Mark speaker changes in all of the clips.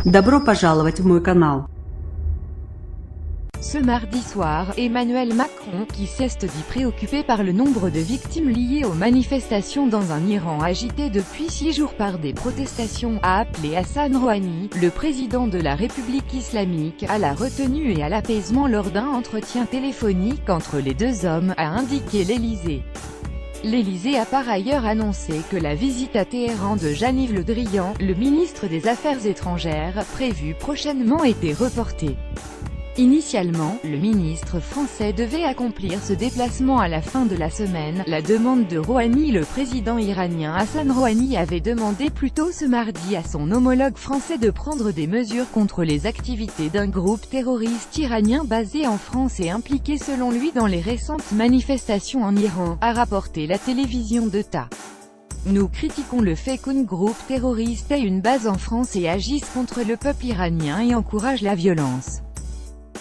Speaker 1: Добро пожаловать в мой канал.
Speaker 2: Ce mardi soir, Emmanuel Macron, qui s'est dit préoccupé par le nombre de victimes liées aux manifestations dans un Iran agité depuis 6 jours par des protestations, a appelé Hassan Rouhani, le président de la République islamique, à la retenue et à l'apaisement lors d'un entretien téléphonique entre les deux hommes, a indiqué l'Élysée. L'Élysée a par ailleurs annoncé que la visite à Téhéran de Jean-Yves Le Drian, le ministre des Affaires étrangères, prévue prochainement était reportée. Initialement, le ministre français devait accomplir ce déplacement à la fin de la semaine. La demande de Rouhani. Le président iranien Hassan Rouhani avait demandé plus tôt ce mardi à son homologue français de prendre des mesures contre les activités d'un groupe terroriste iranien basé en France et impliqué selon lui dans les récentes manifestations en Iran, a rapporté la télévision d'État. Nous critiquons le fait qu'un groupe terroriste ait une base en France et agisse contre le peuple iranien et encourage la violence.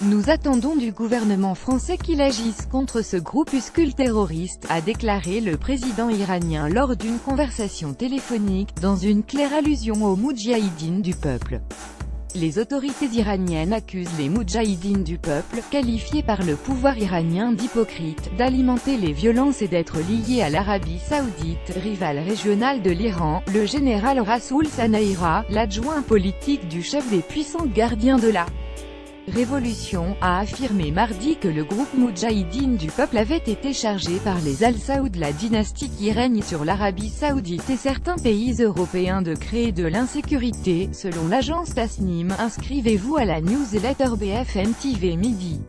Speaker 2: Nous attendons du gouvernement français qu'il agisse contre ce groupuscule terroriste, a déclaré le président iranien lors d'une conversation téléphonique, dans une claire allusion aux moudjahidines du peuple. Les autorités iraniennes accusent les moudjahidines du peuple, qualifiés par le pouvoir iranien d'hypocrites, d'alimenter les violences et d'être liés à l'Arabie Saoudite, rivale régionale de l'Iran. Le général Rassoul Sanaïra, l'adjoint politique du chef des puissants gardiens de la Révolution, a affirmé mardi que le groupe moudjahidine du peuple avait été chargé par les Al-Saoud, la dynastie qui règne sur l'Arabie Saoudite et certains pays européens, de créer de l'insécurité, selon l'agence Tasnim. Inscrivez-vous à la newsletter BFM TV Midi.